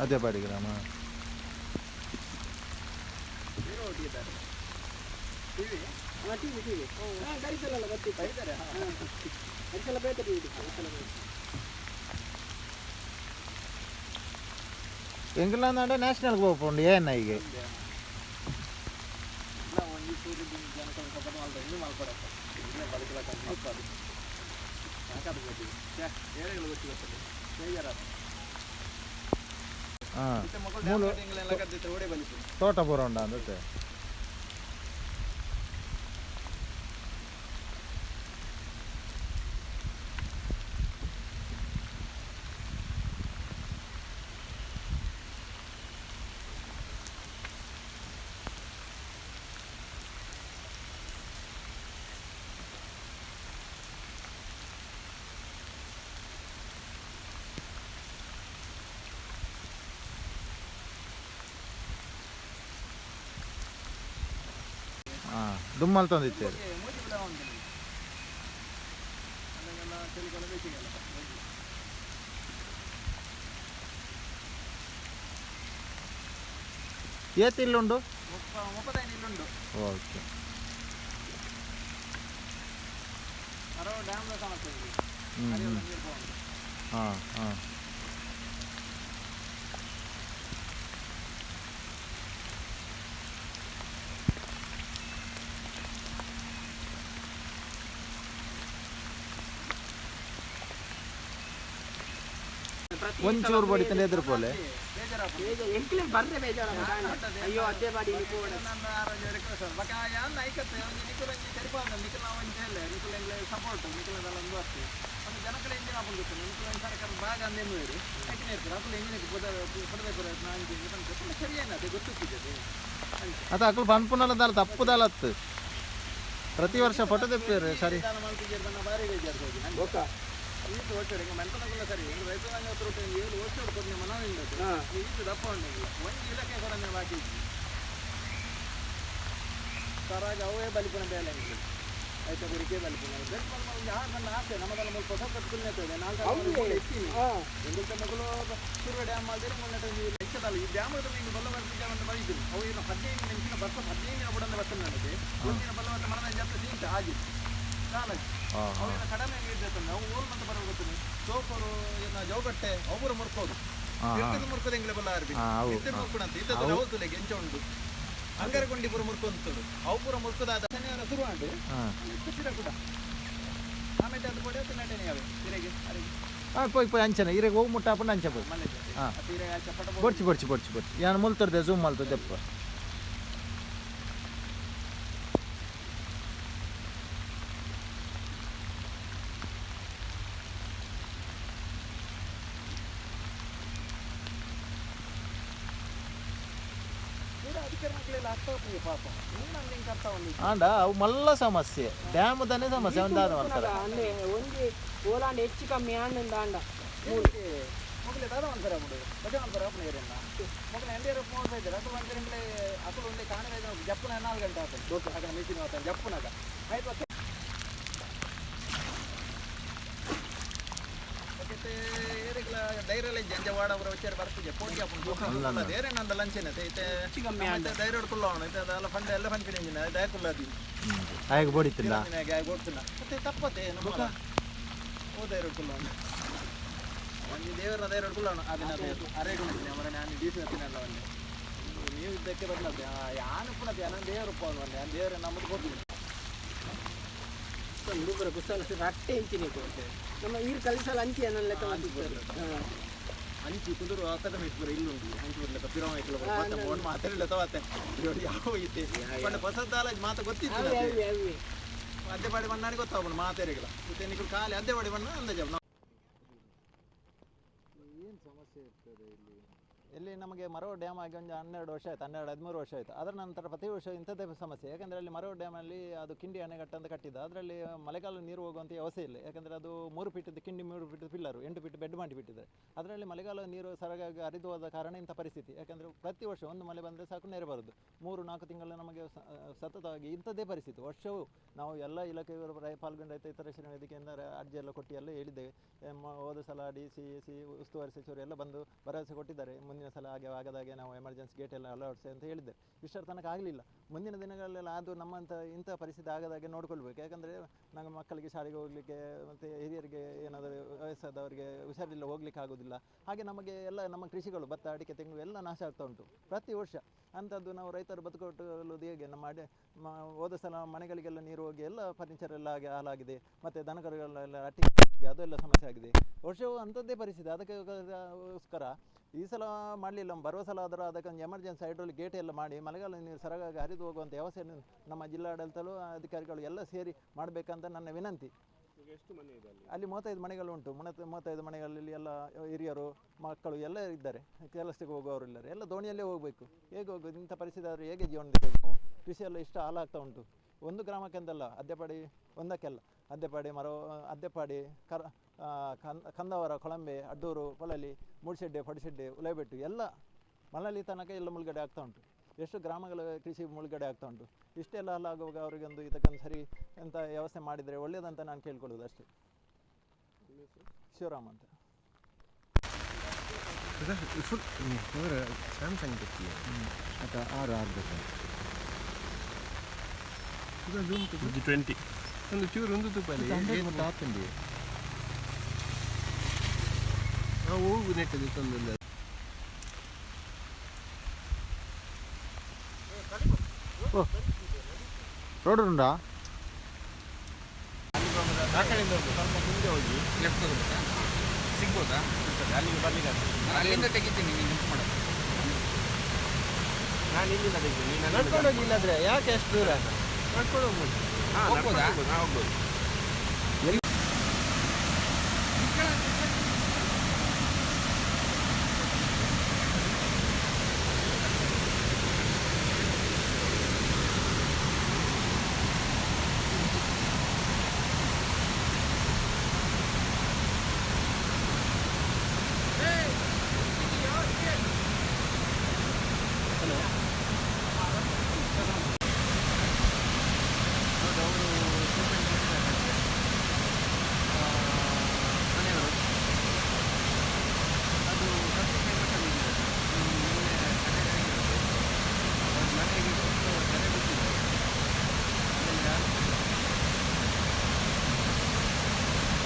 ಅದೇಪಾಡಿ ಗ್ರಾಮ. ಎಂಗ್ಲಾಂಡ್ ನ್ಯಾಷನಲ್ಗೆ ಹೋಗ್ಕೊಂಡು ಏನು ಈಗ ತೋಟ ಪೂರ ಉಂಡ ಅಂದತ್ತೆ. ದುಮ್ಮಲ್ ತಂದಿತ್ತೇವೆ. ಏತಿಲ್ಲುಂಡು ಓಕೆ. ಹಾಂ ಹಾಂ ಒಂಚೂರು ಬಡಿತಾನೆ ಎದುರುಪೋಲೆ ಅಯ್ಯೋ ಅದೇ ಮಾಡಿ ಸಪೋರ್ಟ್ ಜನಕಲ ಎಂಜಿನ ಸರ್ಕಾರ ಬಾಗ ಅಂದೇನು ಯಾಕೆ ಇರ್ತಾರೆ ಅಕಲು ಎಂಜಿನಕ್ಕೆ ಸರಿಯೇನದು ಗೊತ್ತಿದೆ ಅದು ಅಕಲು ಬಂದ್ಪುನಲ್ಲ ತಪ್ಪುದಲ್ಲತ್ತು ಪ್ರತಿ ವರ್ಷ ಫೋಟೋ ತೆಪ್ಪೇರು ಸರಿ ಭಾರಿ ಬೇಜಾರು ಇದು ಓಡ್ತಾರೆ ಹಿಂಗೆ ಮೆಂಟನಲ್ಲ ಸರಿ ಹಿಂಗೆ ವಯಸ್ಸು ಹೊತ್ತು ಏನು ಓಡಿಸಿ ಹೊಡ್ಕೊಂಡು ನಿಮ್ಮ ಮನವಿಲ್ಲ ಇದು ದಪ್ಪ ಉಂಟಿಲ್ಲ ಒಂದು ಇಲಕ್ಕೆ ಕೂಡ ನೀವು ಹಾಕಿ ಸರಾಗ ಅವೇ ಬಲಿಪುನ ಬೇಲೆ ಅಂಗಡಿ ಆಯ್ತಾ ಗುರಿಕೆ ಬಲಿಪುನ ಒಂದು ಯಾರು ನನ್ನ ಆಸೆ ನಮ್ಮದೆಲ್ಲ ಮೂರು ಹೊಸ ಕಟ್ಕೊಂಡೇ ತೋದೆ ನಾಲ್ಕು ಎತ್ತೀನಿ ಒಂದು ಮಗಳು ಸುರುವೆ ಡ್ಯಾಮ್ ಮಾಡಿದ್ರೆ ಮೊನ್ನೆ ಹೆಚ್ಚದಲ್ಲ ಈ ಡ್ಯಾಮ್ ಹತ್ರ ನೀವು ಬಲ್ಲ ಬರ್ತಿದ್ದೆ ಅಂತ ಬೈದ್ರು ಅವು ಏನು 15 ನಿಮಿಷ ಬಸ್ 15 ದಿನ ಬಿಡಂದ ಬಸ್ ನಡೆದು ಒಂದಿನ ಬಲ್ಲವತ್ತ ಮನದ ಜಾಸ್ತಿ ಸೀಟ ಆಗಿತ್ತು ಕಾಲಾಗಿ ಅವೆಲ್ಲ ಕಡಿಮೆ ಇರ್ತದೆ ನಾವು ಊರು ಅಂತ ಬರೋ ಗೊತ್ತಿಲ್ಲ ಸೋಪರು ಜೋಗಟ್ಟೆ ಅವರ ಮುರ್ಕೋದು ಮುರ್ಕೋದು ಎಂಗ್ಲೆ ಬಲ್ಲ ಆರ್ಬಿ ಇತ್ತು ಮುರ್ಕೊಂಡಂತ ಇದ್ದದ್ದು ಹೌದು ಎಂಚ ಉಂಟು ಅಂಗರಗೊಂಡಿ ಪುರ ಮುರ್ಕೊಂತರು ಅವು ಪುರ ಮುರ್ಕೋದಾದ ಶನಿವಾರ ಶುರು ಮಾಡಿ ಕೂತಿರ ಕೂಡ ಆಮೇಲೆ ಅದು ಕೊಡಿ ನಟನೆ ಯಾವೆ ತಿರೆಗೆ పోయి పోయి అంచనా ఇరే ఓ ముట్ట అప్పుడు అంచ పోయి పొడిచి పొడిచి పొడిచి పొడిచి యాన ముల్తర్దే జూమ్ మాల్తో తెప్ప ಆಂಡ ಅವು ಮಲ್ಲ ಸಮಸ್ಯೆ ಡ್ಯಾಮ್ ದನೇ ಸಮಸ್ಯೆ ಒಂದಾದ ಮಾಡ್ತಾರೆ ಓಲಾಂಡ್ ಹೆಚ್ಚು ಕಮ್ಮಿ ಆಂಡ್ ಆಂಡ ಮೊದಲೇ ದಾದ ಒಂದ್ಸರ ಬಿಡು ಮಜಾ ಒಂದ್ಸರ ಓಪನ್ ಏರಿಯಲ್ಲ ಮೊದಲು ಎಂಡಿಯರ್ ಫೋನ್ ಬೈತಾರೆ ಅದು ಒಂದ್ಸರಿ ಅಕಲು ಒಂದೇ ಕಾಣೆ ಜಪ್ಪನ 4 ಗಂಟೆ ಆಗ್ತದೆ ದೊಡ್ಡ ಹಾಗೆ ಮೀಟಿಂಗ್ ಮಾಡ್ತಾರೆ ಜಪ್ಪನಾಗ ಆಯ್ತು ಮತ್ತೆ ಏರಿಗಳ ಡೈರಲ್ಲಿ ಜಂಜವಾಡ ಅವರ ವಿಚಾರ ಬರ್ತಿದೆ ಕೋಟಿ ಹಾಕೊಂಡು ಬೇರೆ ನಂದು ಲಂಚೇನೆ ಧೈರ್ಯ ಹೊಡ್ಕೊಳ್ಳೋಣ ಅದೆಲ್ಲ ಫಂಡ್ ಎಲ್ಲ ಫಂಡ್ ದಯಕುಲ್ಲದಿ ಹಾಗೆ ಬೋಡಿತಿಲ್ಲ ಗೋಡ್ತಿಲ್ಲ ಮತ್ತೆ ತಪ್ಪತ್ತೆ ಓ ಧೈರ್ಯ ಹೊಡ್ಕೊಳ್ಳೋಣ ಒಂದು ದೇವರ ಧೈರ್ಯ ಹೊಡ್ಕೊಳ್ಳೋಣ ಅದನ್ನ ಅರೇಡ್ ಉಂಟು ಅವರ ನಾನು ಡೀಸಿ ಹತ್ತಿನಲ್ಲ ಒಂದು ನೀವು ಇದ್ದಕ್ಕೆ ಬರ್ತದೆ ಯಾನು ಪುನಃ ನಾನು ದೇವರು ಪೋನ್ ಬಂದೆ ನಾನು ದೇವರ ನಮ್ಮದು ಕೊಡ್ತೀನಿ ಹುಡುಗರ ಕುಸಲ ರಟ್ಟೆ ಇಂಚಿನಿ ಕೊಡ್ತೇವೆ ನಮ್ಮ ಈರು ಕಲಿಸಲು ಅಂಚಿ ಅನ್ನೋ ಲೆಕ್ಕ ಅಂಚಿ ಕುದುರು ಅಕದ ಮಿಟ್ಬರ ಇಲ್ಲುಂಟು ಅಂಚಿ ಬರ್ಲೆಕ್ಕ ಪಿರಮ ಇಟ್ಲ ಮತ್ತೆ ಫೋನ್ ಮಾತಾಡಲ್ಲ ತವತ್ತೆ ಯಾವ ಐತೆ ಕೊಂಡ ಹೊಸದಾಲ ಮಾತು ಗೊತ್ತಿತ್ತು ಅದೇ ಬಾಡಿ ಬಣ್ಣಾಡಿ ಗೊತ್ತಾಗ್ಬೋದು ಮಾತಾಡಿಗಲ್ಲ ಮತ್ತೆ ನಿಖಲ್ ಖಾಲಿ ಅದೇ ಬಾಡಿ ಬಣ್ಣ ಅಂದಾಜ ಏನು ಸಮಸ್ಯೆ ಇರ್ತದೆ ಇಲ್ಲಿ ನಮಗೆ ಮರವ ಡ್ಯಾಮ್ ಆಗಿ ಒಂದು 12 ವರ್ಷ ಆಯಿತು 13 ವರ್ಷ ಆಯಿತು ಅದರ ನಂತರ ಪ್ರತಿ ವರ್ಷ ಇಂಥದ್ದೇ ಸಮಸ್ಯೆ ಯಾಕೆಂದರೆ ಅಲ್ಲಿ ಮರವ ಡ್ಯಾಮಲ್ಲಿ ಅದು ಕಿಂಡಿ ಅಣೆಕಟ್ಟು ಅಂತ ಕಟ್ಟಿದ್ದು ಅದರಲ್ಲಿ ಮಳೆಗಾಲ ನೀರು ಹೋಗುವಂಥ ವ್ಯವಸ್ಥೆ ಇಲ್ಲ ಯಾಕೆಂದರೆ ಅದು 3 ಫೀಟದ್ದು ಕಿಂಡಿ 3 ಫೀಟದ ಪಿಲ್ಲರು 8 ಫೀಟ್ ಬೆಡ್ ಮಾಡಿಬಿಟ್ಟಿದ್ದಾರೆ ಅದರಲ್ಲಿ ಮಳೆಗಾಲ ನೀರು ಸರಗಾಗಿ ಹರಿದು ಹೋದ ಕಾರಣ ಇಂಥ ಪರಿಸ್ಥಿತಿ ಯಾಕೆಂದರೆ ಪ್ರತಿ ವರ್ಷ ಒಂದು ಮಳೆ ಬಂದರೆ ಸಾಕು ನೆರೆ ಬರೋದು 3-4 ತಿಂಗಳು ನಮಗೆ ಸತತವಾಗಿ ಇಂಥದ್ದೇ ಪರಿಸ್ಥಿತಿ ವರ್ಷವೂ ನಾವು ಎಲ್ಲ ಇಲಾಖೆಯವರು ಪಾಲ್ಗೊಂಡ ಇತರ ಶ್ರೇಣಿ ವೇದಿಕೆಯಿಂದ ಅರ್ಜಿ ಎಲ್ಲ ಕೊಟ್ಟು ಎಲ್ಲ ಹೇಳಿದ್ದೇವೆ ಹೋದ ಸಲ ಡಿ ಸಿ ಉಸ್ತುವಾರಿ ಸಚಿವರು ಎಲ್ಲ ಬಂದು ಭರವಸೆ ಕೊಟ್ಟಿದ್ದಾರೆ ಮುಂದಿನ ಸಲ ಹಾಗೆ ಆಗದಾಗೆ ನಾವು ಎಮರ್ಜೆನ್ಸಿ ಗೇಟ್ ಎಲ್ಲ ಅಳವಡಿಸಿ ಅಂತ ಹೇಳಿದ್ದಾರೆ. ಇಷ್ಟರ ತನಕ ಆಗಲಿಲ್ಲ. ಮುಂದಿನ ದಿನಗಳಲ್ಲೆಲ್ಲ ಅದು ನಮ್ಮಂಥ ಇಂಥ ಪರಿಸ್ಥಿತಿ ಆಗದಾಗೆ ನೋಡ್ಕೊಳ್ಬೇಕು. ಯಾಕಂದರೆ ನಮ್ಮ ಮಕ್ಕಳಿಗೆ ಶಾಲೆಗೆ ಹೋಗಲಿಕ್ಕೆ ಮತ್ತು ಹಿರಿಯರಿಗೆ ಏನಾದರೂ ವಯಸ್ಸಾದವರಿಗೆ ಹುಷಾರಿಲ್ಲ, ಹೋಗ್ಲಿಕ್ಕೆ ಆಗೋದಿಲ್ಲ. ಹಾಗೆ ನಮಗೆ ಎಲ್ಲ ನಮ್ಮ ಕೃಷಿಗಳು ಭತ್ತ, ಅಡಿಕೆ, ತೆಂಗು ಎಲ್ಲ ನಾಶ ಆಗ್ತಾ ಉಂಟು ಪ್ರತಿ ವರ್ಷ. ಅಂಥದ್ದು ನಾವು ರೈತರು ಬದುಕುಕೊಳ್ಳೋದು ಹೇಗೆ? ನಮ್ಮ ಹೋದ ಸಲ ಮನೆಗಳಿಗೆಲ್ಲ ನೀರು ಹೋಗಿ ಎಲ್ಲ ಫರ್ನಿಚರ್ ಎಲ್ಲ ಹಾಗೆ ಹಾಳಾಗಿದೆ. ಮತ್ತು ದನಕರುಗಳೆಲ್ಲ ಅಟ್ಟಿ ಅದೆಲ್ಲ ಸಮಸ್ಯೆ ಆಗಿದೆ. ವರ್ಷವೂ ಅಂಥದ್ದೇ ಪರಿಸ್ಥಿತಿ. ಅದಕ್ಕೋಸ್ಕರ ಈ ಸಲ ಮಾಡಲಿಲ್ಲ, ಬರುವ ಸಲ ಆದರೂ ಅದಕ್ಕೊಂದು ಎಮರ್ಜೆನ್ಸಿ ಹೈಡ್ರೋಲಿಕ್ ಗೇಟ್ ಎಲ್ಲ ಮಾಡಿ ಮಳೆಗಾಲ ನೀರು ಸರಗಾಗಿ ಹರಿದು ಹೋಗುವಂಥ ವ್ಯವಸ್ಥೆಯನ್ನು ನಮ್ಮ ಜಿಲ್ಲಾಡಳಿತಗಳು ಅಧಿಕಾರಿಗಳು ಎಲ್ಲ ಸೇರಿ ಮಾಡಬೇಕಂತ ನನ್ನ ವಿನಂತಿ. ಎಷ್ಟು ಮನೆ ಇದೆ ಅಲ್ಲಿ 35 ಮನೆಗಳು ಉಂಟು. 35 ಮನೆಗಳಲ್ಲಿ ಎಲ್ಲ ಹಿರಿಯರು, ಮಕ್ಕಳು ಎಲ್ಲ ಇದ್ದಾರೆ. ಕೆಲಸಕ್ಕೆ ಹೋಗುವವರು ಇದ್ದಾರೆ. ಎಲ್ಲ ದೋಣಿಯಲ್ಲೇ ಹೋಗಬೇಕು. ಹೇಗೆ ಹೋಗೋದು? ಇಂಥ ಪರಿಸ್ಥಿತಿ ಆದರೆ ಹೇಗೆ ಜೀವನ ತೆಗೆದು ನಾವು? ಕೃಷಿ ಎಲ್ಲ ಇಷ್ಟ ಹಾಳಾಗ್ತಾ ಉಂಟು. ಒಂದು ಗ್ರಾಮಕ್ಕೆಂದಲ್ಲ, ಅದ್ದೆಪಾಡಿ ಒಂದಕ್ಕೆಲ್ಲ, ಅದ್ದೆಪಾಡಿ ಅದ್ದೆಪಾಡಿ ಕಂದವರ, ಕೊಳಂಬೆ, ಅಡ್ಡೂರು, ಕೊಳಲಿ, ಮೂಡ್ಶೆಡ್ಡೆ, ಪಡಿಶೆಡ್ಡೆ, ಉಳೆಬೆಟ್ಟು ಎಲ್ಲ ಮಳಲಿ ತನಕ ಎಲ್ಲ ಮುಳುಗಡೆ ಆಗ್ತಾ ಉಂಟು. ಎಷ್ಟು ಗ್ರಾಮಗಳ ಕೃಷಿ ಮುಳುಗಡೆ ಆಗ್ತಾ ಉಂಟು. ಇಷ್ಟೆಲ್ಲ ಆಗುವಾಗ ಅವರಿಗೊಂದು ಇದಕ್ಕೊಂದು ಸರಿ ಎಂಥ ವ್ಯವಸ್ಥೆ ಮಾಡಿದರೆ ಒಳ್ಳೆಯದಂತ ನಾನು ಕೇಳ್ಕೊಳ್ಳೋದು ಅಷ್ಟೇ. ಶಿವರಾಮ್ ಅಂತ. ಸ್ಯಾಮ್ಸಂಗ್ ಅಥವಾ R20 ಒಂದು ಚೂರು ಒಂದು ತುಪ್ಪಲ್ಲಿ ಹೋಗು ನೆಟ್ಟದು ತೊಂದರೆ. ರೋಡ್ ಉಂಟಾ? ಆ ಕಡೆಯಿಂದ ಸ್ವಲ್ಪ ಮುಂದೆ ಹೋಗಿ ಲೆಫ್ಟ್ ತಗೋಬೇಕಾ? ಸಿಗ್ಬೋದಾ? ಅಲ್ಲಿಗೆ ಬರ್ಲಿಕ್ಕೆ ಅಲ್ಲಿಂದ ತೆಗಿತೀನಿ. ನೀನು ಮಿಸ್ ಮಾಡೋದು. ನಾನು ಇಲ್ಲಿಂದ ತೆಗಿತೀನಿ. ನಡ್ಕೊಂಡು ಹೋಗಿ. ಇಲ್ಲಾಂದ್ರೆ ಯಾಕೆ ಅಷ್ಟು ದೂರ? ನಡ್ಕೊಂಡು ಹೋಗ್ಬೋದು. ಹೋಗ್ಬೋದಾ? ಹೋಗ್ಬೋದು.